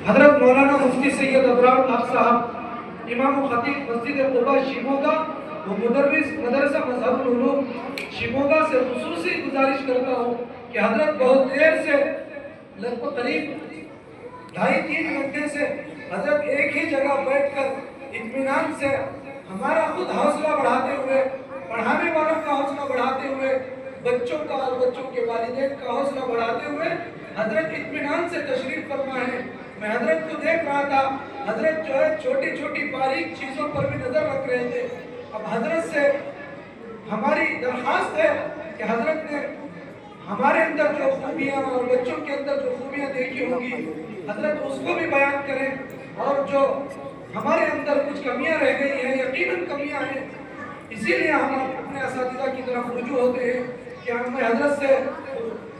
حضرت مولانا مفتی سید ابرار الحق صاحب امام و خطیب مسجد قبا شیموگا و مدرس مدرسہ مذہب العلوم شیموگا سے خصوصی گزارش کرتا ہوں کہ حضرت بہت دیر سے لگ بھگ قریب 2.5-3 گھنٹے سے حضرت ایک ہی جگہ بیٹھ کر اطمینان سے ہمارا خود حوصلہ بڑھاتے ہوئے، پڑھانے والوں کا حوصلہ بڑھاتے ہوئے، بچوں کا اور بچوں کے والدین کا حوصلہ بڑھاتے ہوئے حضرت اطمینان سے تشریف فرما ہے۔ میں حضرت کو دیکھ رہا تھا، حضرت جو ہے چھوٹی چھوٹی باریک چیزوں پر بھی نظر رکھ رہے تھے۔ اب حضرت سے ہماری درخواست ہے کہ حضرت نے ہمارے اندر جو خوبیاں اور بچوں کے اندر جو خوبیاں دیکھی ہوں گی حضرت اس کو بھی بیان کریں، اور جو ہمارے اندر کچھ کمیاں رہ گئی ہیں، یقیناً کمیاں ہیں، اسی لیے ہم اپنے اساتذہ کی طرف رجوع ہوتے ہیں کہ میں حضرت سے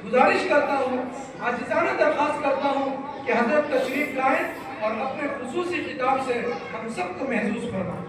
گزارش کرتا ہوں، عاجزانہ درخواست کرتا ہوں کہ حضرت تشریف لائیں اور اپنے خصوصی خطاب سے ہم سب کو محظوظ فرمائیں۔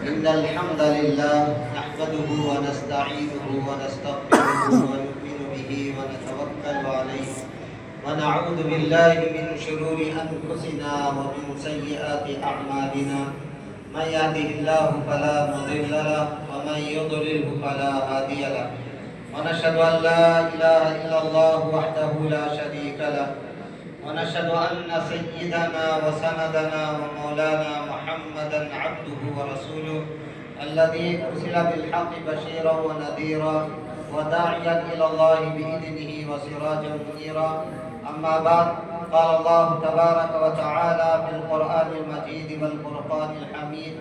إن الحمد لله نحمده ونستعينه ونستغفره ونؤمن به ونتوكل عليه ونعوذ بالله من شرور أنفسنا ومن سيئات أعمالنا من يهده الله فلا مضل له ومن يضلله فلا هادي له ونشهد أن لا إله إلا الله وحده لا شريك له ونشهد أن سيدنا وسندنا ومولانا محمدا عبده ورسوله الذي أرسل بالحق بشيرا ونذيرا وداعيا إلى الله بإذنه وسراجا منيرا. أما بعد، قال الله تبارك وتعالى في القرآن المجيد والفرقان الحميد: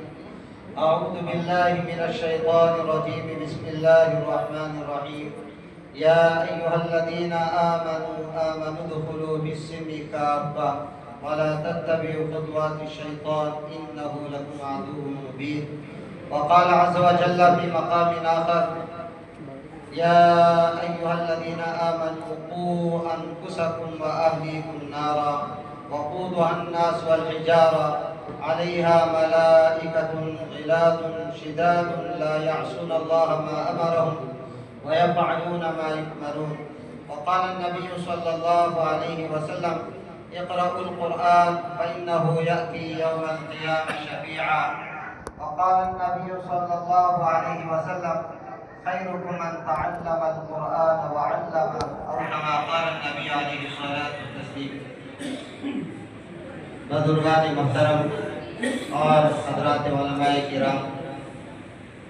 أعوذ بالله من الشيطان الرجيم، بسم الله الرحمن الرحيم. يا أيها الذين آمنوا ادخلوا في السلم كافة ولا تتبعوا خطوات الشيطان إنه لكم عدو مبين. وقال عز وجل في مقام آخر: يا أيها الذين آمنوا قوا أنفسكم وأهليكم نارا وقودها الناس والحجارة عليها ملائكة غلاظ شداد لا يعصون الله ما أمرهم ويفعلون ما يؤمرون. وقال النبي صلى الله عليه وسلم: اقرأوا القرآن فإنه يأتي يوم القيامة شفيعا. وقال النبي صلى الله عليه وسلم: خيركم من تعلم القرآن وعلمه، أو كما قال النبي عليه الصلاة والتسليم. بزرگان محترم اور حضرات علماء کرام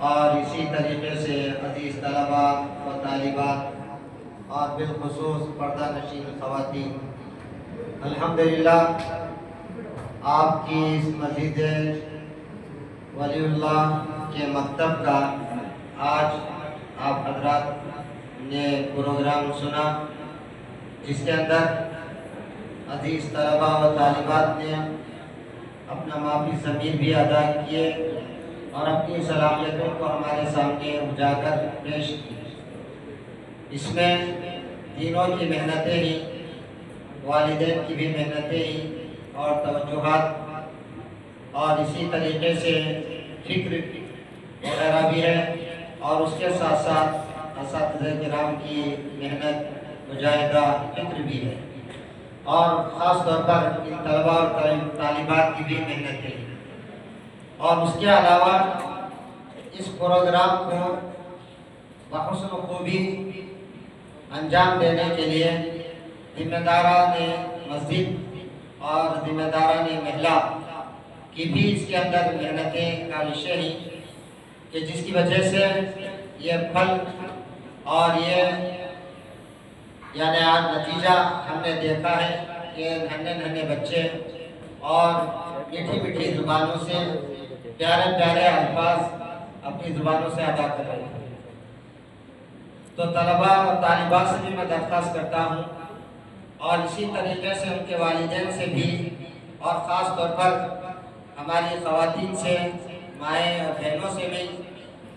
اور اسی طریقے سے عزیز طلباء و طالبات اور بالخصوص پردہ نشین خواتین، الحمدللہ آپ کی اس مسجد ولی اللہ کے مکتب کا آج آپ حضرات نے پروگرام سنا، جس کے اندر عزیز طلباء و طالبات نے اپنا معافی ضمیر بھی ادا کیے اور اپنی صلاحیتوں کو ہمارے سامنے اجاگر پیش کی۔ اس میں دینوں کی محنتیں ہی، والدین کی بھی محنتیں ہی اور توجہات، اور اسی طریقے سے فکر وغیرہ بھی ہے، اور اس کے ساتھ ساتھ اساتذہ کرام کی محنت، مجاہدہ، فکر بھی ہے، اور خاص طور پر ان طلباء اور طالبات کی بھی محنتیں ہیں۔ اور اس کے علاوہ اس پروگرام کو بحسن خوبی انجام دینے کے لیے ذمہ داران مسجد اور ذمہ داران محلہ کی بھی اس کے اندر محنتیں کاوشیں ہیں، کہ جس کی وجہ سے یہ پھل اور یہ یعنی آج نتیجہ ہم نے دیکھا ہے کہ ننھے بچے اور میٹھی میٹھی زبانوں سے پیارے پیارے الفاظ اپنی زبانوں سے ادا کر رہے ہیں۔ تو طلباء اور طالبات سے بھی میں درخواست کرتا ہوں، اور اسی طریقے سے ان کے والدین سے بھی، اور خاص طور پر ہماری خواتین سے، مائیں اور بہنوں سے بھی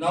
9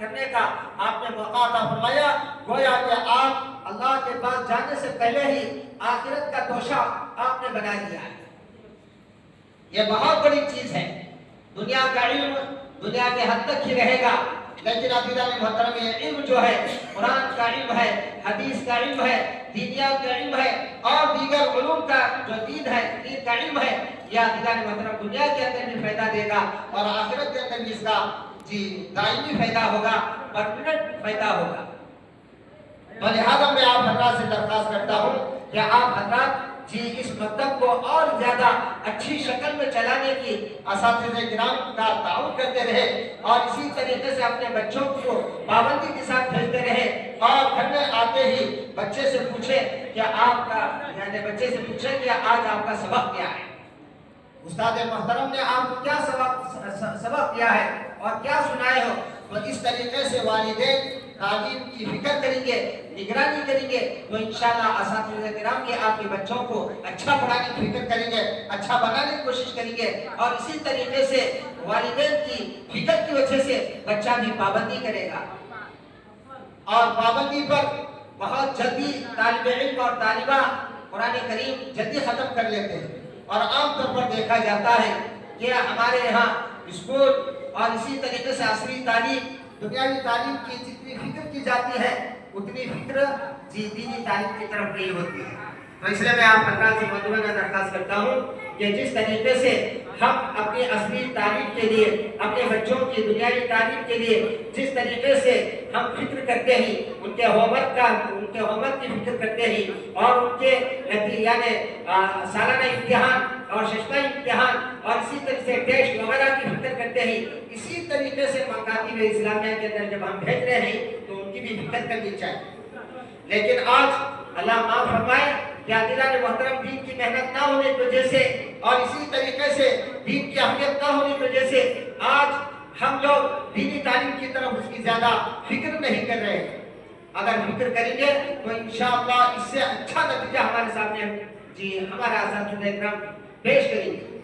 کرنے کا آپ نے موقع عطا فرمایا. گویا کہ آپ اللہ کے پاس جانے سے پہلے ہی آخرت کا توشہ آپ نے بنا دیا ہے. یہ بہت بڑی چیز ہے. دنیا کا علم دنیا کے حد تک ہی رہے گا، لیکن عزیزان محترم یہ علم جو ہے قرآن کا علم ہے، حدیث کا علم ہے، دینیات کا علم ہے اور دیگر علوم کا جو دین ہے، دین کا علم ہے، یہ عزیزان محترم دنیا کے اندر بھی فائدہ دے گا اور آخرت کے اندر بھی اس کا دائمی فائدہ ہوگا، پرماننٹ فائدہ ہوگا. تو لہٰذا میں آپ حضرات سے درخواست کرتا ہوں کہ آپ حضرات اس مکتب کو اور زیادہ اچھی شکل میں چلانے کی اساتذہ کرام کا تعاون کرتے رہے اور اسی طریقے سے اپنے بچوں کو پابندی کے ساتھ بھیجتے رہے اور گھر میں آتے ہی بچے سے پوچھے کہ آپ کا بچے سے پوچھے کہ آج آپ کا سبق کیا ہے، استاد محترم نے آپ کو کیا سبق کیا ہے اور کیا سنائے ہو. تو اس طریقے سے والدین تعلیم کی فکر کریں گے، نگرانی کریں گے تو انشاءاللہ اساتذہ کرام بھی آپ کے بچوں کو اچھا پڑھانے کی فکر کریں گے، اچھا بنانے کی کوشش کریں گے اور اسی طریقے سے والدین کی فکر کی وجہ سے بچہ بھی پابندی کرے گا. اور پابندی پر بہت جلدی طالب علم اور طالبہ قرآن کریم جلدی ختم کر لیتے ہیں اور عام طور پر دیکھا جاتا ہے کہ ہمارے یہاں اسکول اور اسی طریقے سے عصری تعلیم دنیاوی تعلیم کی جتنی فکر کی جاتی ہے اتنی فکر دینی تعلیم کی طرف نہیں ہوتی ہے. تو اس لیے میں آپ حضرات سے مدعوانہ درخواست کرتا ہوں کہ جس طریقے سے ہم اپنی عصری تعلیم کے لیے اپنے بچوں کی دنیاوی تعلیم کے لیے جس طریقے سے ہم فکر کرتے ہیں ان کے ہوم ورک کی فکر کرتے ہیں اور ان کے یعنی سالانہ امتحان اور ششمہ امتحان اور اسی طرح سے ٹیسٹ وغیرہ کی فکر کرتے ہیں، اسی طریقے سے مکاتب اسلامیہ کے اندر جب ہم بھیج رہے ہیں تو ان کی بھی فکر کرنی چاہیے. لیکن آج اللہ معاف فرمائے کہ عزیزان محترم دین کی محنت نہ ہونے کی وجہ سے اور اسی طریقے سے دین کی اہمیت نہ ہونے کی وجہ سے آج ہم لوگ دینی تعلیم کی طرف اس کی زیادہ فکر نہیں کر رہے ہیں. اگر فکر کریں گے تو انشاءاللہ اس سے اچھا نتیجہ ہمارے سامنے ہمارا اساتذہ اکرام پیش کریں گے.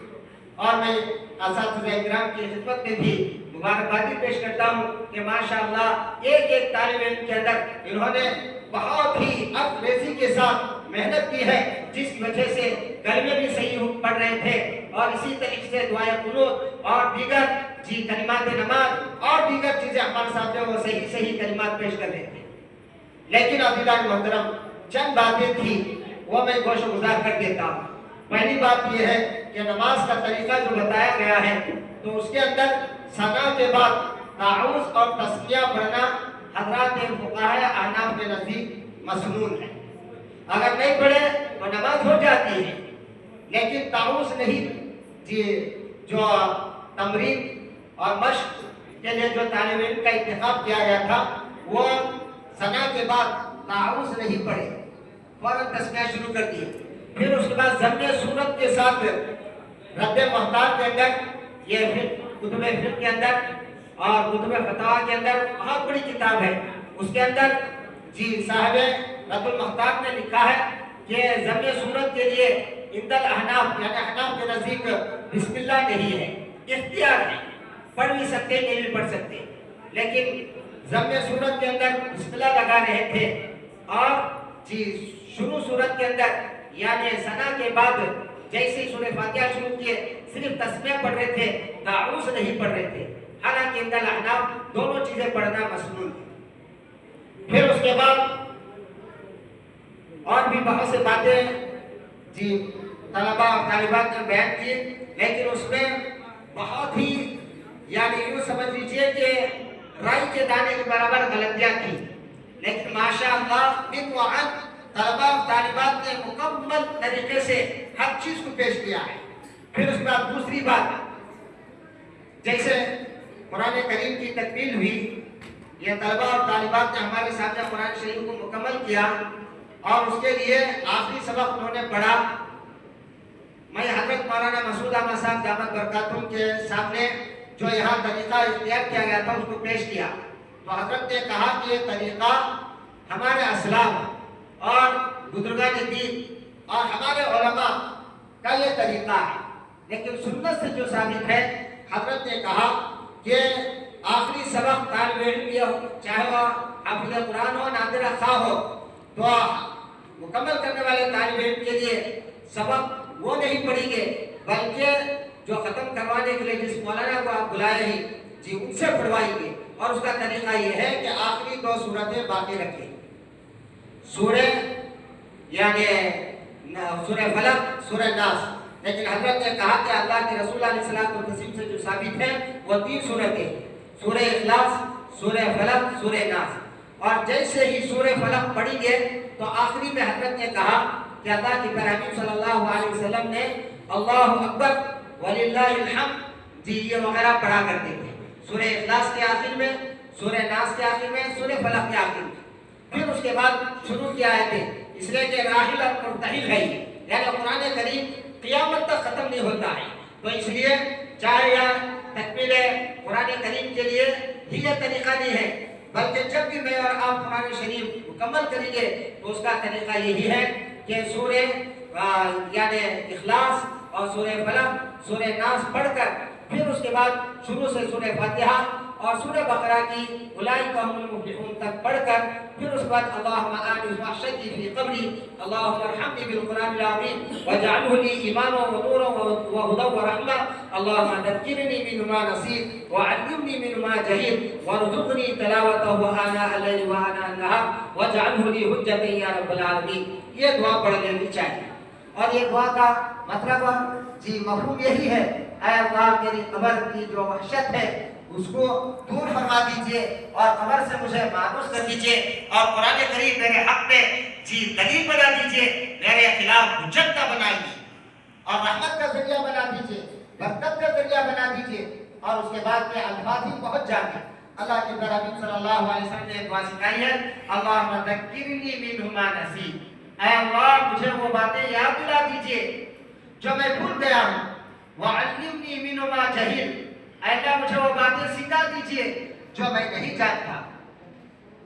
اور میں اساتذہ اکرام کی خدمت میں بھی مبارکبادی پیش کرتا ہوں کہ ماشاءاللہ ایک ایک طالب علم کے اندر انہوں نے بہت ہی ابریزی کے ساتھ محنت کی ہے، جس کی وجہ سے کلمے بھی صحیح پڑھ رہے تھے اور اسی طریقے سے دعائے قنوت اور دیگر کلمات نماز اور دیگر چیزیں ہمارے سامنے وہ صحیح کلمات پیش کر رہے تھے. لیکن عزیزان محترم چند باتیں تھی وہ میں گوش گزار کر دیتا ہوں. پہلی بات یہ ہے کہ نماز کا طریقہ جو بتایا گیا ہے تو اس کے اندر ثنا کے بعد تعوذ اور تسمیہ پڑھنا حضرات فقہاء احناف کے نزدیک مسنون ہے. اگر نہیں پڑھے تو نماز ہو جاتی ہے، لیکن تعوذ نہیں جو تمرین اور مشق کے لیے جو طالب علم کا انتخاب کیا گیا تھا وہ ثنا کے بعد تعوذ نہیں پڑھے، فوراً تسمیہ شروع کر دیے. پھر اس کے بعد ضم صورت کے ساتھ رد محتاط کے اندر یہ کتب فقہ کے اندر اور کتب فتاوی کے اندر بہت بڑی کتاب ہے، اس کے اندر صاحب رد المحتاط نے لکھا ہے کہ ضم صورت کے لیے عند الاحناف یعنی احناف کے نزدیک بسم اللہ نہیں ہے، اختیار ہے، پڑھ بھی سکتے نہیں بھی پڑھ سکتے. لیکن ضم صورت کے اندر بسم اللہ لگا رہے تھے اور شروع صورت کے اندر یعنی ثنا کے بعد جیسے سورہ فاتحہ شروع کیے صرف تسمیہ پڑھ رہے تھے، تعوذ نہیں پڑھ رہے تھے. حالانکہ عند الاحناف دونوں چیزیں پڑھنا مسنون ہے. پھر اس کے بعد اور بھی بہت سے باتیں طلباء اور طالبات نے بیان کی، لیکن اس میں بہت ہی یعنی یوں سمجھ لیجیے کہ رائی کے دانے کے برابر غلطیاں تھیں. لیکن ماشاءاللہ من وعد طلباء اور طالبات نے مکمل طریقے سے ہر چیز کو پیش کیا ہے. پھر اس کے بعد دوسری بات جیسے قرآن کریم کی تکمیل ہوئی، یہ طلباء اور طالبات نے ہمارے سامنے قرآن شریف کو مکمل کیا اور اس کے لیے آخری سبق انہوں نے پڑھا. میں حضرت مولانا مسعود احمد صاحب دامت برکاتہم کے سامنے جو یہاں طریقہ اختیار کیا گیا تھا اس کو پیش کیا تو حضرت نے کہا کہ یہ طریقہ ہمارے اسلاف اور بزرگان دین اور ہمارے علماء کا یہ طریقہ ہے، لیکن سنت سے جو ثابت ہے حضرت نے کہا کہ آخری سبق طالب علم یہ ہو، چاہے وہ حافظ قرآن ہو، ناظر خواہ ہو، تو مکمل کرنے والے طالب علم کے لیے سبق وہ نہیں پڑھیں گے بلکہ جو ختم کروانے کے لیے جس مولانا کو آپ بلائے ہیں جی ان سے پڑھوائیں گے، اور اس کا طریقہ یہ ہے کہ آخری 2 سورتیں باقی رکھیں، سورہ یعنی سورہ فلق، سورہ ناس۔ لیکن حضرت نے کہا کہ اللہ کے رسول علیہ السلام و تسلیم سے جو ثابت ہے وہ 3 سورتیں، سورہ اخلاص، سورہ فلق، سورہ ناس۔ اور جیسے ہی سورہ فلق پڑھیں گے تو آخری میں حضرت نے کہا کہ اللہ کے پیارے حبیب صلی اللہ علیہ وسلم نے اللہ اکبر وللہ الحمد جی یہ وغیرہ پڑھا کرتے تھے، سورہ اخلاص کے آخر میں، سورہ ناس کے آخر میں، سورہ فلق کے آخر میں۔ پھر اس کے بعد شروع کیا آئے تھے، اس لیے کہ راحل اور مرتحل ہے، یعنی قرآن کریم قیامت تک ختم نہیں ہوتا ہے، تو اس لیے چاہے یا تکمیل قرآن کریم کے لیے ہی یہ طریقہ نہیں ہے، بلکہ جب بھی میں اور آپ قرآن شریف مکمل کریں گے تو اس کا طریقہ یہی ہے کہ سورہ یعنی اخلاص اور سورہ فلق، سورہ ناس پڑھ کر پھر اس کے بعد شروع سے سورہ فاتحہ اور سورہ بقرہ کی اولئک هم المفلحون تک پڑھ کر پھر اس کے بعد اللہم آمن وحشتی فی قبری اللہم ارحمنی بالقرآن العظیم واجعله لی اماما ونورا وہدا ورحمہ اللہم ذکرنی منہ ما نسیت وعلمنی منہ ما جہلت وارزقنی تلاوتہ آناء اللیل وآناء النہار واجعله لی حجتا یا رب العالمین۔ یہ دعا پڑھ لینی چاہیے، اور یہ دعا کا مطلب جی مفہوم یہی ہے، اے اللہ میری قبر کی جو وحشت ہے اس کو دور فرما دیجئے اور قبر سے مجھے مانوس کر دیجئے، اور قرآن کریم میرے حق میں جی دلیل بنا دیجئے، میرے خلاف حجت نہ بنائیے، اور رحمت کا ذریعہ بنا دیجئے، برکت کا ذریعہ بنا دیجئے۔ اور اس کے بعد کے الفاظ ہی پہنچ جاتے ہیں۔ اللہ کے پیارے حبیب صلی اللہ علیہ وسلم نے دعا سکھائی ہے، اللہم ذکرنی منہ ما نسیت، اے اللہ مجھے وہ باتیں یاد دلا دیجئے جو میں بھول گیا ہوں، وعلمنی منہ ما جہلت، اے اللہ مجھے وہ باتیں سکھا دیجئے جو میں نہیں جانتا،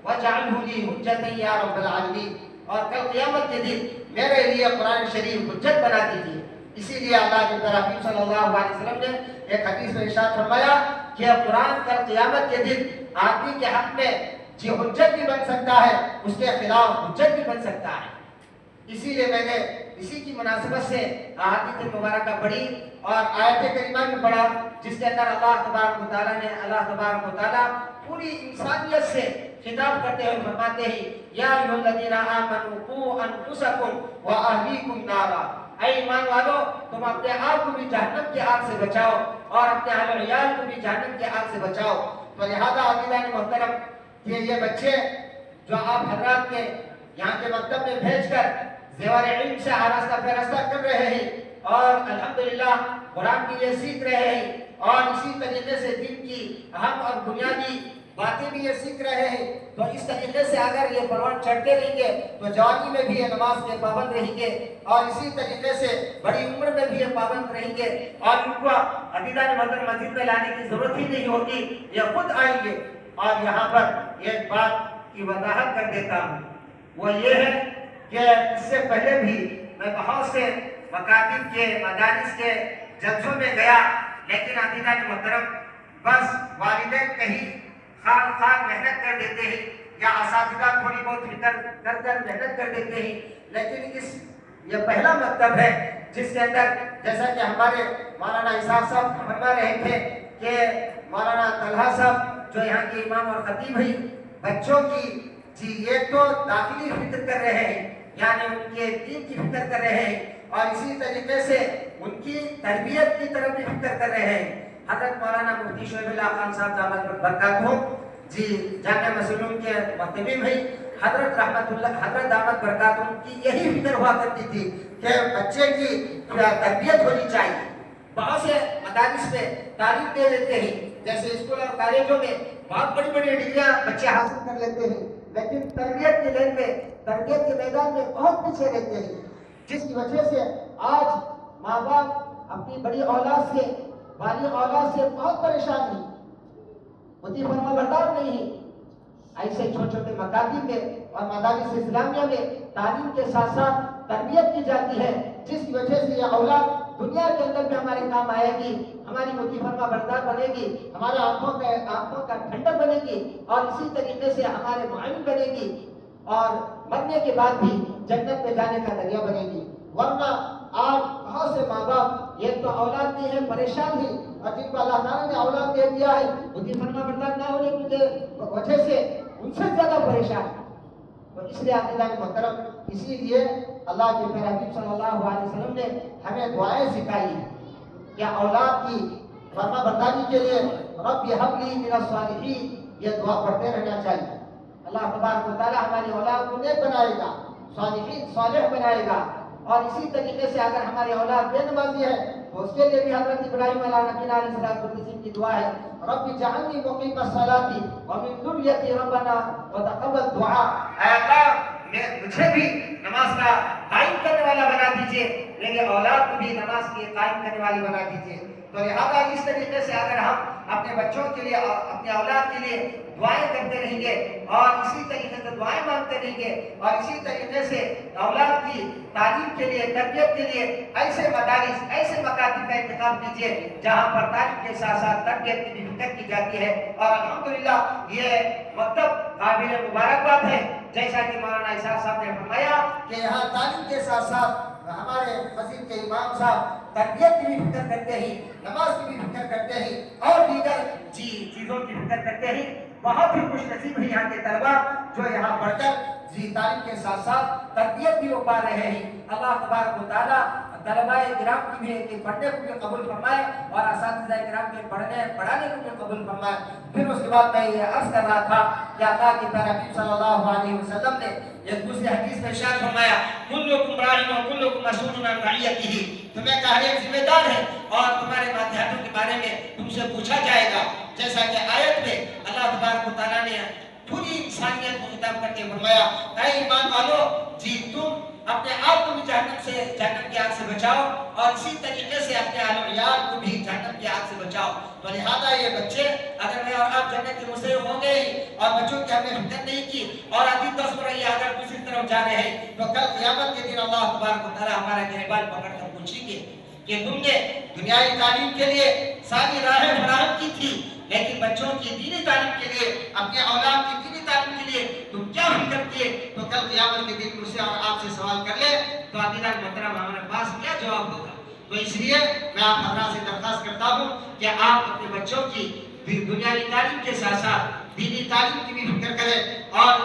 وجعلہ لی حجتا یا رب العالمین، اور کل قیامت کے دن میرے لیے قرآن شریف حجت بنا دیجئے۔ اسی لیے اللہ کے پیارے حبیب صلی اللہ علیہ وسلم نے ایک حدیث میں ارشاد فرمایا کہ قرآن کل قیامت کے دن آدمی کے حق میں جی حجت بھی بن سکتا ہے، اس کے خلاف حجت بھی بن سکتا ہے۔ اسی لیے میں نے اسی کی مناسبت سے احادیث مبارکہ پڑھی اور آیت کریمہ بھی پڑھا، جس کے اندر اللہ تبارک و تعالیٰ نے پوری انسانیت سے خطاب کرتے ہوئے فرماتے ہیں، یا ایھا الذین آمنوا قوا انفسکم واہلیکم نارا، اے ایمان والو تم اپنے آپ کو بھی جہنم کی آگ سے بچاؤ اور اپنے اہل و عیال کو بھی جہنم کی آگ سے بچاؤ۔ تو لہذا عزیزان محترم کہ یہ بچے جو آپ حضرات کے یہاں کے مکتب میں بھیج کر زیور علم سے آراستہ پیراستہ کر رہے ہیں اور الحمدللہ قرآن کی یہ سیکھ رہے ہیں، اور اسی طریقے سے دین کی اہم اور بنیادی باتیں بھی یہ سیکھ رہے ہیں، تو اس طریقے سے اگر یہ پروان چڑھتے رہیں گے تو جوانی میں بھی یہ نماز کے پابند رہیں گے، اور اسی طریقے سے بڑی عمر میں بھی یہ پابند رہیں گے، اور ان کو عزیزان محترم مسجد میں لانے کی ضرورت ہی نہیں ہوگی، یہ خود آئیں گے۔ اور یہاں پر ایک بات کی وضاحت کر دیتا ہوں، وہ یہ ہے کہ اس سے پہلے بھی میں بہت سے مکاتب کے مدارس کے جلسوں میں گیا، لیکن عزیزان محترم بس والدین کہیں خام محنت کر دیتے ہیں یا اساتذہ تھوڑی بہت فکر کر محنت کر دیتے ہیں، لیکن یہ پہلا مکتب ہے جس کے اندر جیسا کہ ہمارے مولانا اسحاق صاحب فرما رہے تھے کہ مولانا طلحہ صاحب جو یہاں کے امام اور خطیب ہیں، بچوں کی جی ایک تو داخلی فکر کر رہے ہیں، یعنی ان کے دین کی فکر کر رہے ہیں، اور اسی طریقے سے ان کی تربیت کی طرف بھی فکر کر رہے ہیں۔ حضرت مولانا مفتی شعیب اللہ خان صاحب دامت برکاتہ جی جامعہ مسلم کے مکتبی میں حضرت دامت برکاتہ کی یہی فکر ہوا کرتی تھی کہ بچے کی تربیت ہونی چاہیے۔ بہت سے مدارس میں تعلیم دے دیتے ہیں، جیسے اسکول اور کالجوں میں بہت بڑی بڑی ڈگریاں بچے حاصل کر لیتے ہیں، لیکن تربیت کے لین میں، تربیت کے میدان میں بہت پیچھے رہتے ہیں، جس کی وجہ سے آج ماں باپ اپنی بڑی اولاد سے، بالغ اولاد سے بہت پریشان ہیں، خودی فرما بردار نہیں ہے۔ ایسے چھوٹے چھوٹے مکاتب میں اور مدارس اسلامیہ میں تعلیم کے ساتھ ساتھ تربیت کی جاتی ہے، جس کی وجہ سے یہ اولاد دنیا کے اندر بھی ہمارے کام آئے گی، ہماری مطیع فرما بردار بنے گی، ہمارے آنکھوں کا ٹھنڈک بنے گی، اور اسی طریقے سے ہمارے معاون بنے گی، اور مرنے کے بعد بھی جنت میں جانے کا ذریعہ بنے گی۔ ورنہ آج بہت سے ماں باپ یہ تو اولاد نہیں ہے، پریشان ہی، اور جن کو اللہ تعالیٰ نے اولاد دے دیا ہے مطیع فرما بردار نہ ہونے کی وجہ سے ان سے زیادہ پریشان ہے۔ تو اس لیے عزیزان محترم، اسی لیے اللہ کے پیارے حبیب صلی اللہ علیہ وسلم نے ہمیں دعائیں سکھائی ہیں کہ اولاد کی فرما برداری کے لیے رب ہب لی من الصالحین یہ دعا پڑھتے رہنا چاہیے۔ اللہ تبارک و تعالیٰ ہماری اولاد کو نیک بنائے گا، صالحین صالح بنائے گا، اور اسی طریقے سے اگر ہماری اولاد بے نمازی ہے تو اس کے لیے بھی حضرت ابراہیم علیہ السلام کی دعا ہے، رب جعلنی مقیم الصلاۃ ومن ذریتی ربنا وتقبل دعا۔ اے اللہ مجھے بھی نماز کا قائم کرنے والا بنا دیجئے، میرے اولاد کو بھی نماز کی قائم کرنے والی بنا دیجئے۔ تو لہذا اس طریقے سے اگر ہم اپنے بچوں کے لیے، اپنے اولاد کے لیے دعائیں کرتے رہیں گے، اور اسی طریقے سے دعائیں مانگتے رہیں گے، اور اسی طریقے سے اولاد کی تعلیم کے لیے، تربیت کے لیے ایسے مدارس، ایسے مکاتب کا انتخاب کیجیے جہاں پر تعلیم کے ساتھ ساتھ تربیت کی بھی فکر کی جاتی ہے۔ اور الحمدللہ یہ مکتب قابل مبارکباد ہے، جیسا کہ مولانا اسحاق صاحب نے فرمایا کہ یہاں تعلیم کے ساتھ ساتھ ہمارے مسجد کے امام صاحب تربیت کی بھی فکر کرتے ہی، نماز کی بھی فکر کرتے ہی، اور دیگر چیزوں کی فکر کرتے ہی۔ بہت ہی خوش نصیب ہے یہاں کے طلبا جو یہاں پڑھ کر تعلیم کے ساتھ ساتھ تربیت بھی ہو پا رہے ہیں۔ اللہ تبارک و تعالیٰ طلباء کرام کی بھی پڑھنے کو بھی قبول فرمائے، اور اساتذہ کرام کے پڑھانے کو بھی قبول فرمائے۔ پھر اس کے بعد میں یہ عرض کر رہا تھا کہ اللہ کے پیارے حبیب صلی اللہ علیہ وسلم نے ایک دوسری حدیث میں ارشاد فرمایا، کلکم راعٍ وکلکم مسئول عن رعیتہ، تمہیں کا ہر ایک ذمہ دار ہے اور تمہارے ماتحتوں کے بارے میں تم سے پوچھا جائے گا۔ جیسا کہ آیت میں اللہ تبارک و تعالیٰ نے پوری انسانیت کو خطاب کرتے فرمایا، اے ایمان والو جی تم اپنے آپ کو بھی جہنم کی آگ سے بچاؤ، اور اسی طریقے سے اپنے اہل و عیال کو بھی جہنم کی آگ سے بچاؤ۔ تو لہذا یہ بچے اگر میں اور آپ جنت کے مستحق ہوں گے ہی، اور بچوں کی ہم نے فکر نہیں کی اور ابھی 10 برس یہ اگر دوسری طرف جا رہے ہیں، تو کل قیامت کے دن اللہ تبارک و تعالیٰ ہمارا گریبان پکڑ کر پوچھیں گے کہ تم نے دنیائی تعلیم کے لیے ساری راہیں فراہم کی تھی، لیکن بچوں کی دینی تعلیم کے لیے، اپنے اولاد کی دینی تعلیم کے لیے تم کیا فکر کیے؟ تو کل قیامت کے دن مجھ سے اور آپ سے سوال کر لے تو عزیزان محترم ہمارے پاس کیا جواب ہوگا؟ تو اس لیے میں آپ حضرات سے درخواست کرتا ہوں کہ آپ اپنے بچوں کی دنیاوی تعلیم کے ساتھ ساتھ دینی تعلیم کی بھی فکر کریں، اور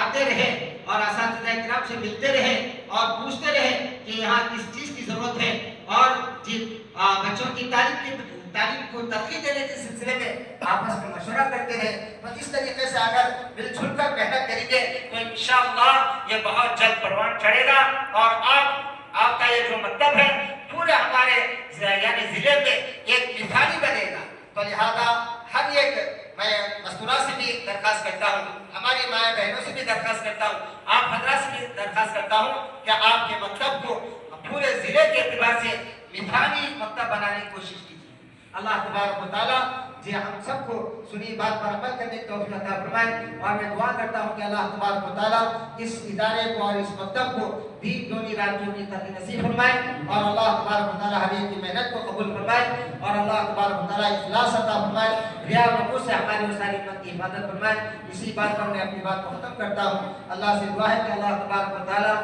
آتے رہیں اور اساتذہ کرام سے ملتے رہیں اور پوچھتے رہیں کہ یہاں کس چیز کی ضرورت ہے، اور بچوں کی تعلیم کو ترقی دینے کے سلسلے میں آپس میں مشورہ کرتے ہیں۔ تو اس طریقے سے اگر مل جل کر محنت کریں گے تو انشاءاللہ یہ بہت جلد پروان چڑھے گا، اور آپ کا یہ جو مکتب ہے پورے ہمارے یعنی ضلع میں ایک مثالی بنے گا۔ تو لہذا ہر ایک میں مستورات سے بھی درخواست کرتا ہوں، ہماری ماں بہنوں سے بھی درخواست کرتا ہوں، آپ حضرات سے بھی درخواست کرتا ہوں کہ آپ کے مکتب کو پورے ضلع کے اعتبار سے مثالی مکتب بنانے کی کوشش کیجیے۔ اللہ تبارک و تعالیٰ جی ہم سب کو سنی بات پر عمل کرنے کی توفیق عطا فرمائے، اور میں دعا کرتا ہوں کہ اللہ تبارک و تعالیٰ اس ادارے کو اور اس مکتب کو دین دونی راتوں کی ترقی نصیب فرمائے، اور اللہ تبارک و تعالیٰ حبیب کی محنت کو قبول فرمائے، اور اللہ تبارک و تعالیٰ اخلاص عطا فرمائے، ریا و نقص سے ہماری وہ ساری امت کی حفاظت فرمائے۔ اسی بات پر میں اپنی بات کو ختم کرتا ہوں۔ اللہ سے دعا ہے کہ اللہ تبارک و تعالیٰ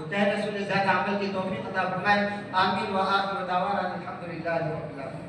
کہنے سننے زیادہ عمل کی توفیق عطا فرمائے۔ آمین و آخر دعوانا الحمدللہ رب العالمین۔